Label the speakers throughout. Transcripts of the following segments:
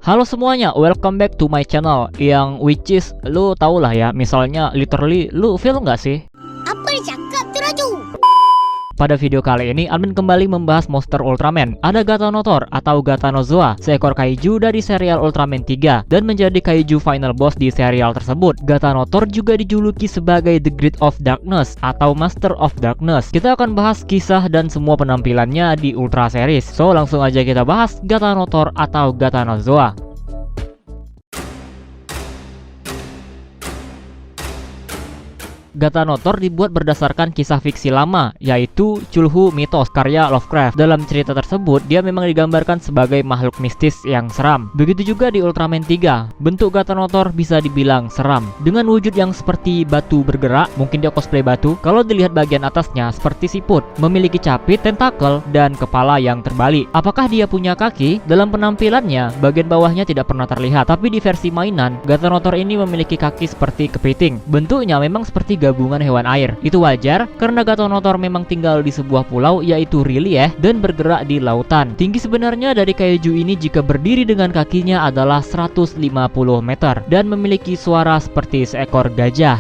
Speaker 1: Halo semuanya, welcome back to my channel. Yang which is, lu tau lah ya, misalnya literally, lu feel nggak sih?
Speaker 2: Apa yang cakap tu Raju?
Speaker 1: Pada video kali ini, admin kembali membahas monster Ultraman. Ada Gatanotor atau Gatanozoa, seekor kaiju dari serial Ultraman 3 dan menjadi kaiju final boss di serial tersebut. Gatanotor juga dijuluki sebagai The Grid of Darkness atau Master of Darkness. Kita akan bahas kisah dan semua penampilannya di Ultra Series. So, langsung aja kita bahas Gatanotor atau Gatanozoa. Gatanotor dibuat berdasarkan kisah fiksi lama, yaitu Cthulhu Mythos karya Lovecraft. Dalam cerita tersebut, dia memang digambarkan sebagai makhluk mistis yang seram. Begitu juga di Ultraman 3, bentuk Gatanotor bisa dibilang seram. Dengan wujud yang seperti batu bergerak, mungkin dia cosplay batu. Kalau dilihat bagian atasnya seperti siput, memiliki capit, tentakel, dan kepala yang terbalik. Apakah dia punya kaki? Dalam penampilannya, bagian bawahnya tidak pernah terlihat. Tapi di versi mainan, Gatanotor ini memiliki kaki seperti kepiting. Bentuknya memang seperti gabungan hewan air. Itu wajar karena Gatanotor memang tinggal di sebuah pulau yaitu R'lyeh dan bergerak di lautan. Tinggi sebenarnya dari kaiju ini jika berdiri dengan kakinya adalah 150 meter dan memiliki suara seperti seekor gajah.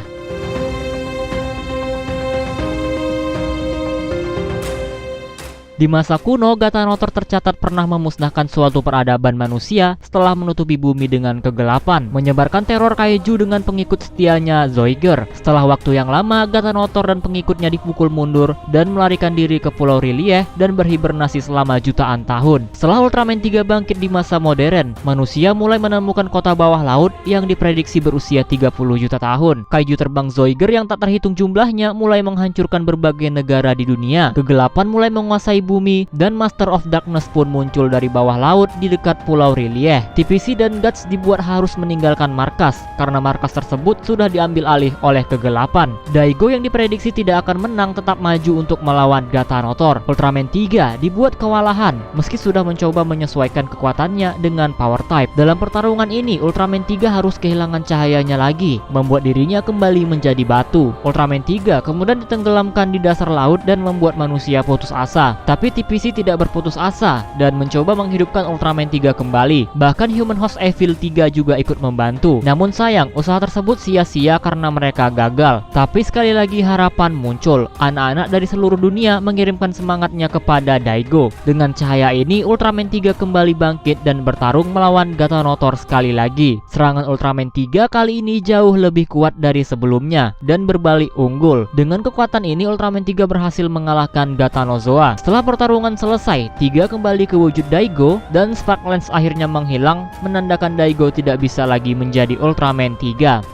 Speaker 1: Di masa kuno, Gatanotor tercatat pernah memusnahkan suatu peradaban manusia setelah menutupi bumi dengan kegelapan, menyebarkan teror kaiju dengan pengikut setianya Zoiger. Setelah waktu yang lama, Gatanotor dan pengikutnya dipukul mundur dan melarikan diri ke Pulau R'lyeh dan berhibernasi selama jutaan tahun. Setelah Ultraman 3 bangkit di masa modern, manusia mulai menemukan kota bawah laut yang diprediksi berusia 30 juta tahun. Kaiju terbang Zoiger yang tak terhitung jumlahnya mulai menghancurkan berbagai negara di dunia. Kegelapan mulai menguasai bumi dan Master of Darkness pun muncul dari bawah laut di dekat Pulau R'lyeh. TPC dan Guts dibuat harus meninggalkan markas karena markas tersebut sudah diambil alih oleh kegelapan. Daigo yang diprediksi tidak akan menang tetap maju untuk melawan Gatanotor. Ultraman 3 dibuat kewalahan meski sudah mencoba menyesuaikan kekuatannya dengan power type. Dalam pertarungan ini, Ultraman 3 harus kehilangan cahayanya lagi, membuat dirinya kembali menjadi batu. Ultraman 3 kemudian ditenggelamkan di dasar laut dan membuat manusia putus asa. Tapi TPC tidak berputus asa dan mencoba menghidupkan Ultraman 3 kembali. Bahkan Human Host Evil 3 juga ikut membantu. Namun sayang, usaha tersebut sia-sia karena mereka gagal. Tapi sekali lagi harapan muncul. Anak-anak dari seluruh dunia mengirimkan semangatnya kepada Daigo. Dengan cahaya ini, Ultraman 3 kembali bangkit dan bertarung melawan Gatanotor sekali lagi. Serangan Ultraman 3 kali ini jauh lebih kuat dari sebelumnya dan berbalik unggul. Dengan kekuatan ini, Ultraman 3 berhasil mengalahkan Gatanozoa. Setelah pertarungan selesai, 3 kembali ke wujud Daigo dan Spark Lens akhirnya menghilang, menandakan Daigo tidak bisa lagi menjadi Ultraman 3.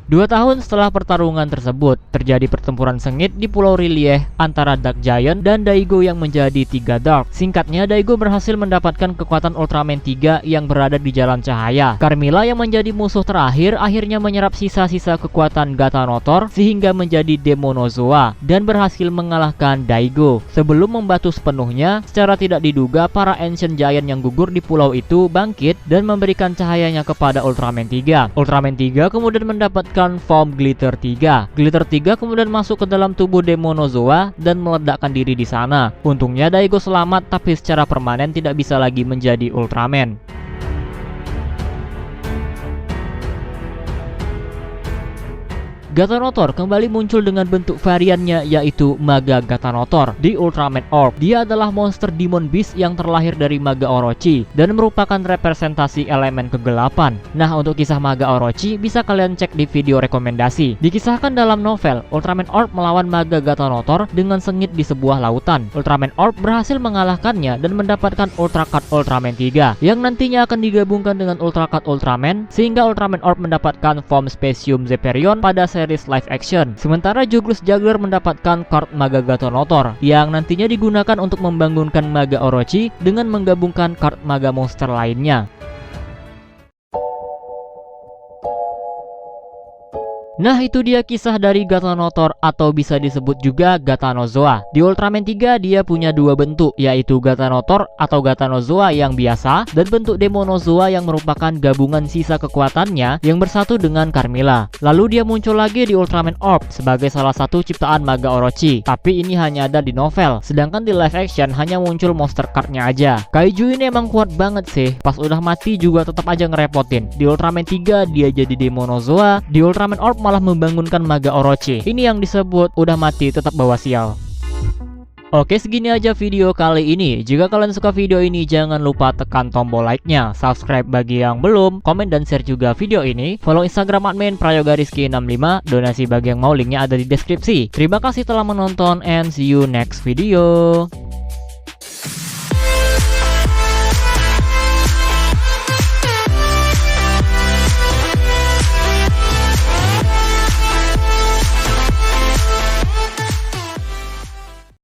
Speaker 1: 2 tahun setelah pertarungan tersebut, terjadi pertempuran sengit di Pulau R'lyeh antara Dark Giant dan Daigo yang menjadi 3 Dark. Singkatnya, Daigo berhasil mendapatkan kekuatan Ultraman 3 yang berada di jalan cahaya. Carmilla yang menjadi musuh terakhir akhirnya menyerap sisa-sisa kekuatan Gatanotor sehingga menjadi Demonozoa dan berhasil mengalahkan Daigo. Sebelum membatu sepenuhnya, secara tidak diduga para Ancient Giant yang gugur di pulau itu bangkit dan memberikan cahayanya kepada Ultraman 3. Ultraman 3 kemudian mendapatkan form Glitter 3. Glitter 3 kemudian masuk ke dalam tubuh Demonozoa dan meledakkan diri di sana. Untungnya Daigo selamat, tapi secara permanen tidak bisa lagi menjadi Ultraman. Gatanotor kembali muncul dengan bentuk variannya yaitu Maga Gatanotor di Ultraman Orb. Dia adalah monster Demon Beast yang terlahir dari Maga Orochi dan merupakan representasi elemen kegelapan. Nah, untuk kisah Maga Orochi bisa kalian cek di video rekomendasi. Dikisahkan dalam novel, Ultraman Orb melawan Maga Gatanotor dengan sengit di sebuah lautan. Ultraman Orb berhasil mengalahkannya dan mendapatkan Ultra Cut Ultraman 3 yang nantinya akan digabungkan dengan Ultra Cut Ultraman sehingga Ultraman Orb mendapatkan form Specium Zeperion pada series live action. Sementara Juglus Juggler mendapatkan card Maga Gatanotor yang nantinya digunakan untuk membangunkan Maga Orochi dengan menggabungkan card Maga monster lainnya. Nah, itu dia kisah dari Gatanotor atau bisa disebut juga Gatanozoa. Di Ultraman 3 dia punya dua bentuk, yaitu Gatanotor atau Gatanozoa yang biasa dan bentuk Demonozoa yang merupakan gabungan sisa kekuatannya yang bersatu dengan Carmilla. Lalu dia muncul lagi di Ultraman Orb sebagai salah satu ciptaan Maga Orochi, tapi ini hanya ada di novel, sedangkan di live action hanya muncul monster cardnya aja. Kaiju ini emang kuat banget sih, pas udah mati juga tetap aja ngerepotin. Di Ultraman 3 dia jadi Demonozoa, di Ultraman Orb malah membangunkan Maga Orochi. Ini yang disebut udah mati tetap bawa sial. Oke, segini aja video kali ini. Jika kalian suka video ini, jangan lupa tekan tombol like-nya, subscribe bagi yang belum, komen dan share juga video ini, follow Instagram admin prayogariski65, donasi bagi yang mau, linknya ada di deskripsi. Terima kasih telah menonton and see you next video.